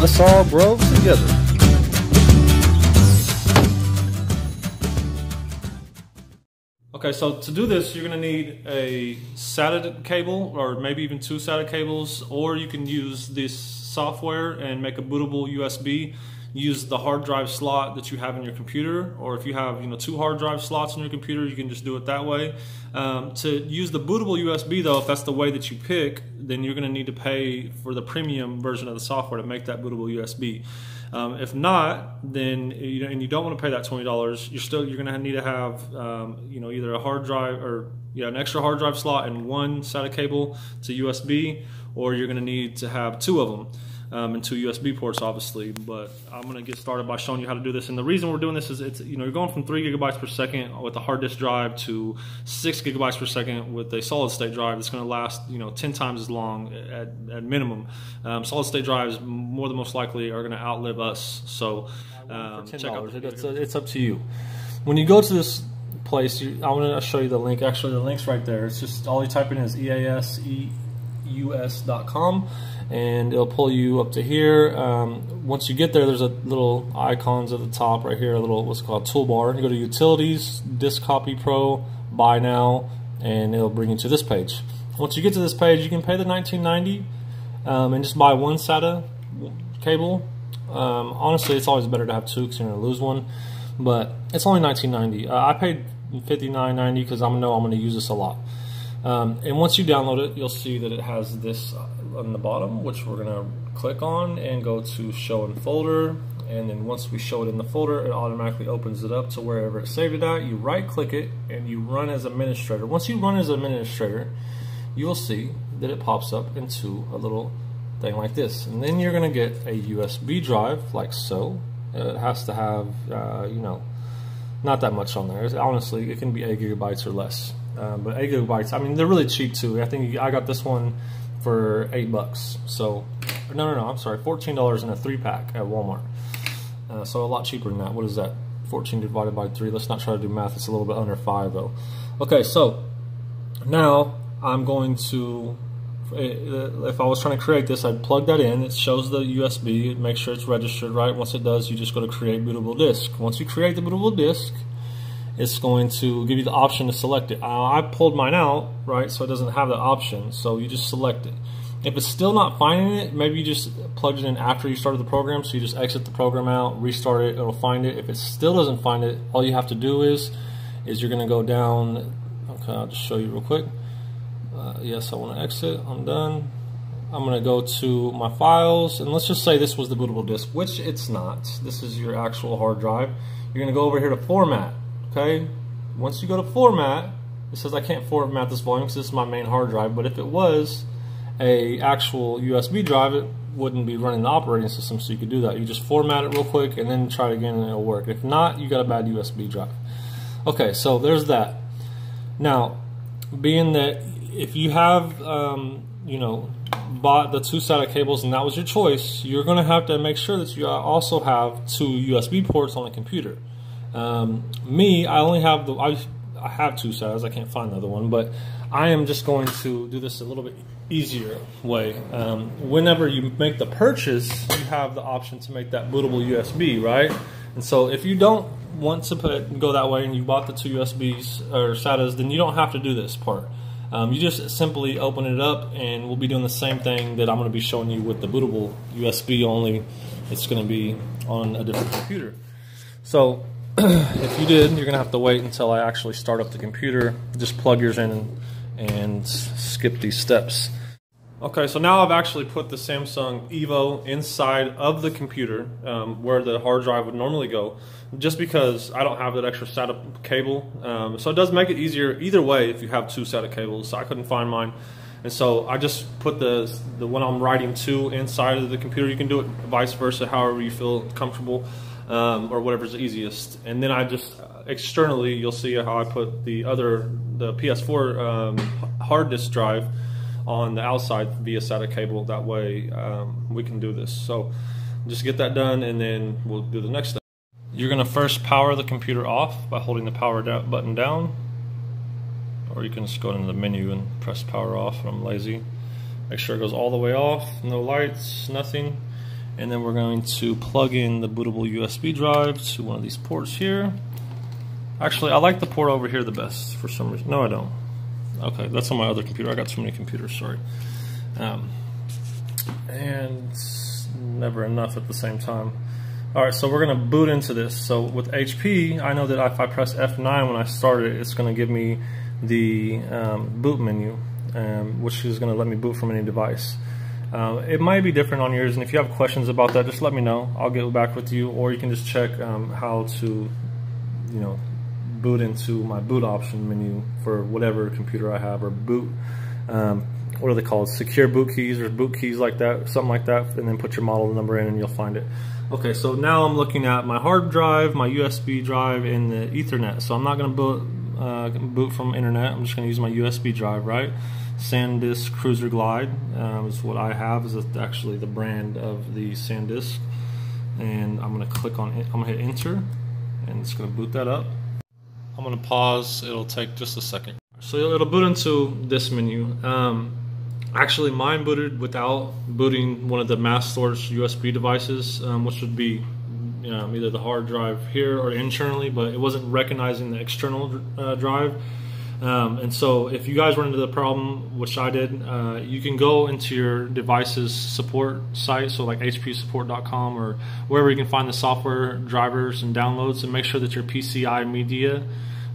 us all grow together. Okay, so to do this, you're going to need a SATA cable, or maybe even 2 SATA cables, or you can use this software and make a bootable USB. Use the hard drive slot that you have in your computer, or if you have 2 hard drive slots in your computer, you can just do it that way. To use the bootable USB though, if that's the way that you pick, then you're going to need to pay for the premium version of the software to make that bootable USB. If not, then and you don't want to pay that $20, you're going to need to have either a hard drive or an extra hard drive slot and 1 SATA cable to USB, or you're going to need to have 2 of them. And 2 USB ports, obviously. But I'm going to get started by showing you how to do this. And the reason we're doing this is you're going from 3 gigabytes per second with a hard disk drive to 6 gigabytes per second with a solid state drive that's going to last 10 times as long at minimum. Solid state drives more than most likely are going to outlive us. So check out it's up to you. When you go to this place, I'm going to show you the link. Actually, the link's right there. It's just all you type in is easeus.com. and it'll pull you up to here. Once you get there, there's a little icons at the top right here, a little what's called toolbar. You go to Utilities, Disk Copy Pro, Buy Now, and it'll bring you to this page. Once you get to this page, you can pay the $19.90 and just buy 1 SATA cable. Honestly, it's always better to have 2 because you're going to lose one, but it's only $19.90. I paid $59.90 because I know I'm going to use this a lot. And once you download it, you'll see that it has this on the bottom, which we're going to click on and go to show in folder. And then once we show it in the folder, it automatically opens it up to wherever it saved it at. You right click it and you run as administrator. Once you run as administrator, you will see that it pops up into a little thing like this. And then you're going to get a USB drive like so. It has to have, not that much on there. Honestly, it can be 8 gigabytes or less. But 8 gigabytes, I mean, they're really cheap too. I think I got this one for $8. So, no, I'm sorry, $14 in a 3-pack at Walmart. So a lot cheaper than that. What is that? 14 divided by 3. Let's not try to do math. It's a little bit under 5 though. Okay, so now I'm going to, if I was trying to create this, I'd plug that in. It shows the USB. Make sure it's registered right. Once it does, you just go to create bootable disk. Once you create the bootable disk, it's going to give you the option to select it. I pulled mine out, right, so it doesn't have the option, so you just select it. If it's still not finding it, maybe you just plugged it in after you started the program, so you just exit the program out, restart it, it'll find it. If it still doesn't find it, all you have to do is you're going to go down. Okay, I'll just show you real quick. Yes, I want to exit. I'm done. I'm going to go to my files, and let's just say this was the bootable disk, which it's not. This is your actual hard drive. You're going to go over here to Format. Okay, once you go to Format, it says I can't format this volume because this is my main hard drive, but if it was a actual USB drive, it wouldn't be running the operating system, so you could do that. You just format it real quick and then try it again and it'll work. If not, you got a bad USB drive. Okay, so there's that. Now, being that if you have bought the 2 SATA cables and that was your choice, you're going to have to make sure that you also have 2 USB ports on the computer. Me, I only have I have 2 SATAs. I can't find the other one, but I am just going to do this a little bit easier way. Whenever you make the purchase, you have the option to make that bootable USB, right? And so if you don't want to go that way and you bought the 2 USBs or SATAs, then you don't have to do this part. You just simply open it up, and we'll be doing the same thing that I'm going to be showing you with the bootable USB, only it's going to be on a different computer. So if you did, you're going to have to wait until I actually start up the computer. Just plug yours in and skip these steps. Okay, so now I've actually put the Samsung Evo inside of the computer where the hard drive would normally go, just because I don't have that extra SATA cable. So it does make it easier either way if you have 2 SATA cables. So I couldn't find mine. And so I just put the one I'm writing to inside of the computer. You can do it vice versa, however you feel comfortable, or whatever's easiest. And then I just externally, you'll see how I put the PS4 hard disk drive on the outside via SATA cable. That way we can do this. So just get that done, and then we'll do the next step. You're going to first power the computer off by holding the power button down, or you can just go into the menu and press power off. I'm lazy. Make sure it goes all the way off, no lights, nothing, And then we're going to plug in the bootable USB drive to one of these ports here. Actually, I like the port over here the best for some reason. No, I don't. Okay, that's on my other computer. I got too many computers, sorry. And it's never enough at the same time. Alright, so we're going to boot into this. So with HP, I know that if I press F9 when I start it, it's going to give me the boot menu, which is going to let me boot from any device. It might be different on yours, and if you have questions about that, just let me know. I'll get back with you, or you can just check how to, boot into my boot option menu for whatever computer I have, or boot, what are they called? Secure boot keys or boot keys like that, something like that, and then put your model number in and you'll find it. Okay, so now I'm looking at my hard drive, my USB drive, and the Ethernet. So I'm not going to boot from internet. I'm just going to use my USB drive, right? SanDisk Cruiser Glide is what I have. Is actually the brand of the SanDisk, and I'm going to click on it. I'm going to hit enter, and it's going to boot that up. I'm going to pause. It'll take just a second. So it'll boot into this menu. Actually, mine booted without booting one of the mass storage USB devices, which would be either the hard drive here or internally, but it wasn't recognizing the external drive. And so if you guys run into the problem, which I did, you can go into your device's support site, so like hpsupport.com or wherever you can find the software drivers and downloads, and make sure that your PCI media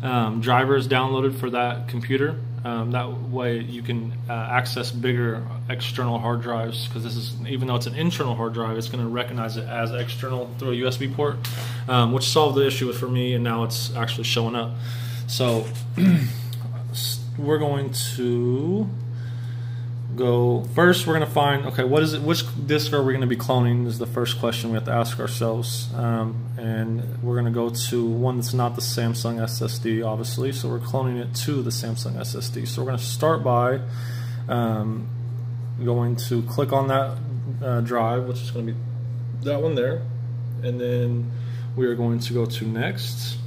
driver is downloaded for that computer. That way you can access bigger external hard drives, because this is, even though it's an internal hard drive, it's going to recognize it as external through a USB port, which solved the issue for me, and now it's actually showing up. So we're going to go first. We're going to find, okay, what is it? Which disk are we going to be cloning? Is the first question we have to ask ourselves. And we're going to go to one that's not the Samsung SSD, obviously. So we're cloning it to the Samsung SSD. So we're going to start by going to click on that drive, which is going to be that one there, and then we are going to go to next.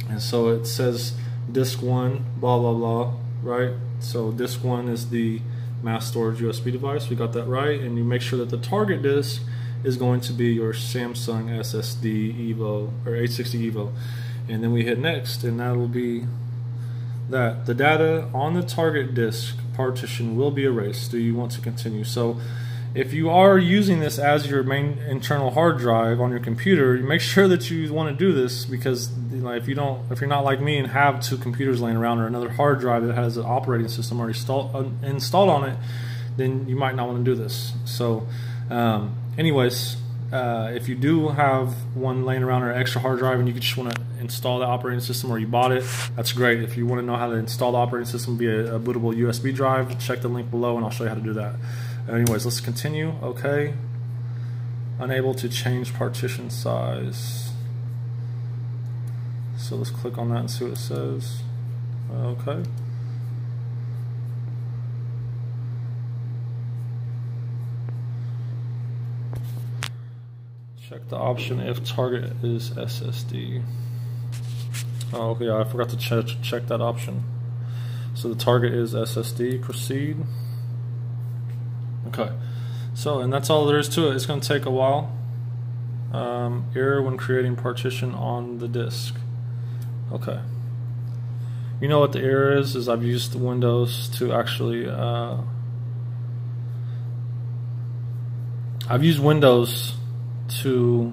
And so it says disk 1, blah blah blah, right? So disk 1 is the mass storage USB device. We got that right, and you make sure that the target disk is going to be your Samsung SSD Evo or 860 Evo, and then we hit next, and that will be that. The data on the target disk partition will be erased. Do you want to continue? So if you are using this as your main internal hard drive on your computer, make sure that you want to do this, because if you're not like me and have two computers laying around or another hard drive that has an operating system already installed on it, then you might not want to do this. So anyways, if you do have one laying around or an extra hard drive and you just want to install the operating system, or you bought it, that's great. If you want to know how to install the operating system via a bootable USB drive, check the link below and I'll show you how to do that. Anyways, let's continue. Okay. Unable to change partition size. So let's click on that and see what it says. Okay. Check the option if target is SSD. Oh, okay, I forgot to check that option. So the target is SSD. Proceed. Okay, so, and that's all there is to it. It's going to take a while. Error when creating partition on the disk. Okay. You know what the error is I've used Windows to actually, I've used Windows to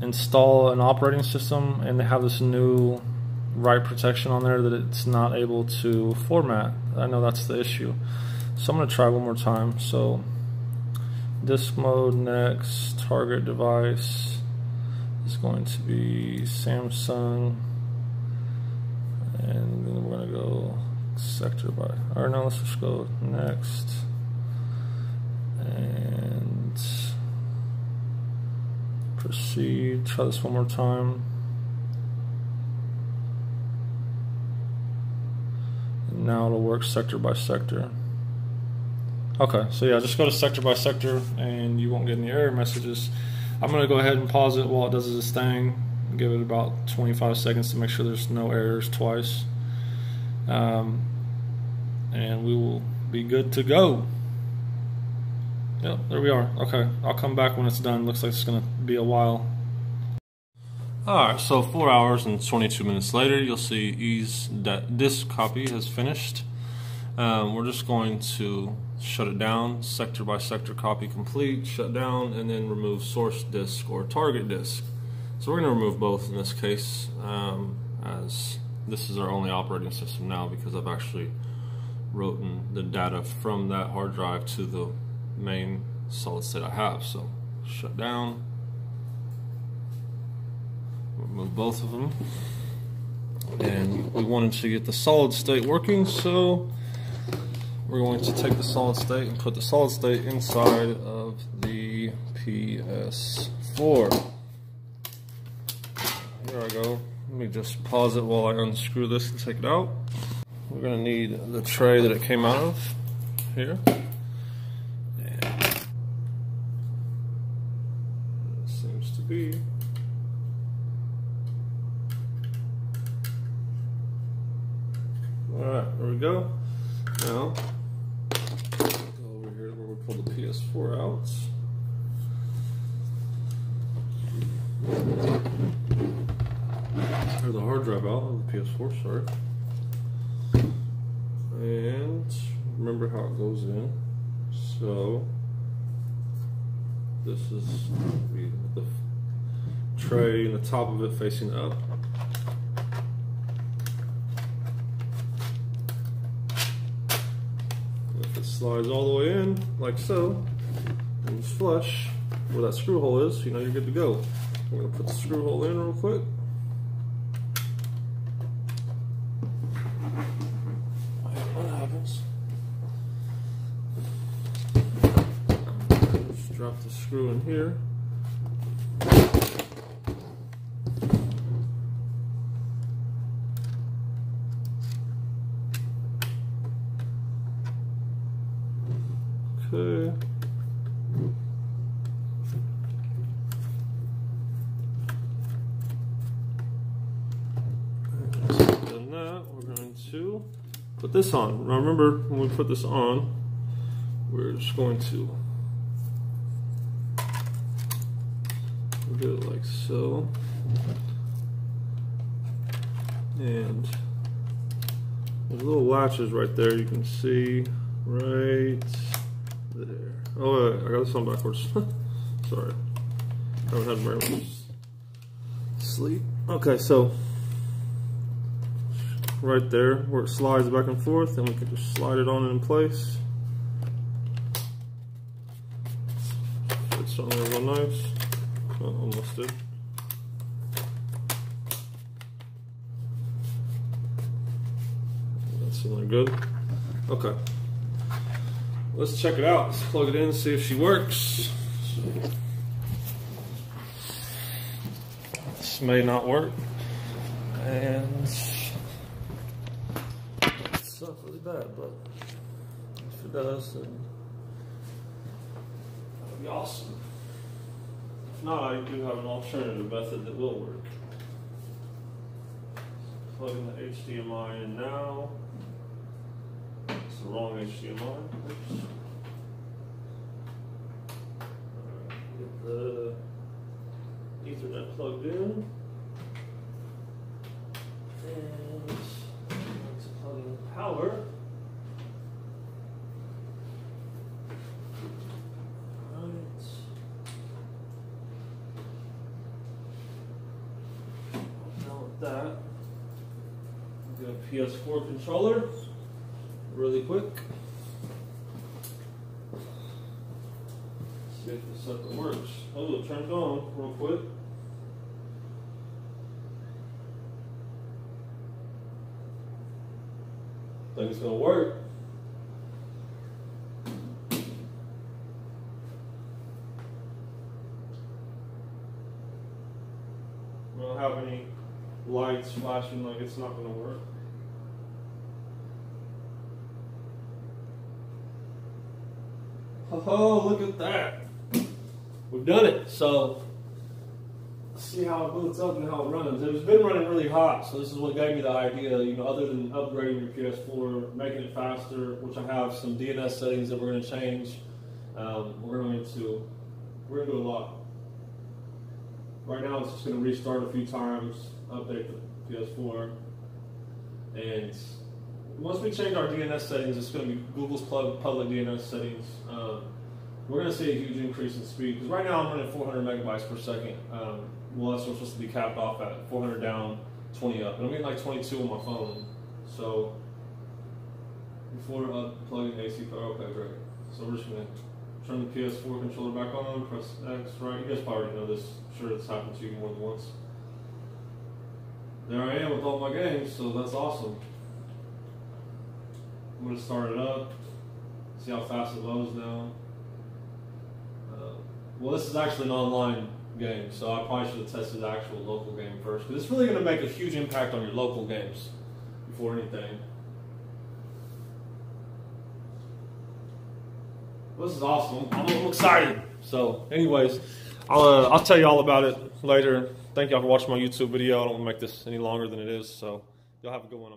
install an operating system, and they have this new write protection on there that it's not able to format. I know that's the issue. So I'm going to try one more time. So disk mode, next, target device is going to be Samsung, and then we're going to go sector by, or no, let's just go next, and proceed. Try this one more time. Now it'll work sector by sector. Okay, so yeah, just go to sector by sector and you won't get any error messages. I'm going to go ahead and pause it while it does its thing. Give it about 25 seconds to make sure there's no errors twice. And we will be good to go. Yep, there we are. Okay, I'll come back when it's done. Looks like it's gonna be a while. Alright, so 4 hours and 22 minutes later, you'll see that disk copy has finished. We're just going to shut it down, sector by sector copy complete, shut down, and then remove source disk or target disk. So we're going to remove both in this case, as this is our only operating system now, because I've actually written the data from that hard drive to the main solid state I have. So shut down, remove both of them, and we wanted to get the solid state working, so we're going to take the solid state and put the solid state inside of the PS4. Here I go. Let me just pause it while I unscrew this and take it out. We're going to need the tray that it came out of here. And it seems to be. Alright, there we go. Now, go over here where we pull the PS4 out. Or the hard drive out of the PS4, sorry. And remember how it goes in. So, this is the tray and the top of it facing up. Slides all the way in, like so, and it's flush where that screw hole is, you know you're good to go. I'm going to put the screw hole in real quick. What happens? Just drop the screw in here. Okay. Done that, we're going to put this on. Now remember, when we put this on, we're just going to do it like so. And there's little latches right there you can see right there. Oh wait, I got this on backwards. Sorry. I haven't had very much sleep. Okay, so right there where it slides back and forth, and we can just slide it on in place. It's on there real nice. Oh, almost did. That's really good. Okay. Let's check it out. Let's plug it in and see if she works. This may not work. And it's not really bad, but if it does, then that'll be awesome. If not, I do have an alternative method that will work. Plugging the HDMI in now. It's the wrong HDMI. Oops. Get the Ethernet plugged in. And let's plug in power. Alright. Now with that, we'll get a PS4 controller really quick. See if this sucker works. Oh, it turned on real quick. Think it's gonna work. We don't have any lights flashing like it's not gonna work. Oh, look at that. We've done it. So, let's see how it boots up and how it runs. It's been running really hot, so this is what gave me the idea, you know, other than upgrading your PS4, making it faster, which I have some DNS settings that we're going to change, We're gonna do a lot. Right now, it's just gonna restart a few times, update the PS4, and once we change our DNS settings, it's gonna be Google's public DNS settings. We're going to see a huge increase in speed, because right now I'm running 400 megabytes per second. Well, that's what's supposed to be capped off at 400 down, 20 up. And I'm getting like 22 on my phone. So, before plugging AC power, okay, great. So we're just going to turn the PS4 controller back on, press X, right? You guys probably already know this. I'm sure it's happened to you more than once. There I am with all my games, so that's awesome. I'm going to start it up, see how fast it loads now. Well, this is actually an online game, so I probably should have tested the actual local game first, because it's really going to make a huge impact on your local games before anything. Well, this is awesome. I'm excited. So, anyways, I'll tell you all about it later. Thank y'all for watching my YouTube video. I don't want to make this any longer than it is, so y'all have a good one.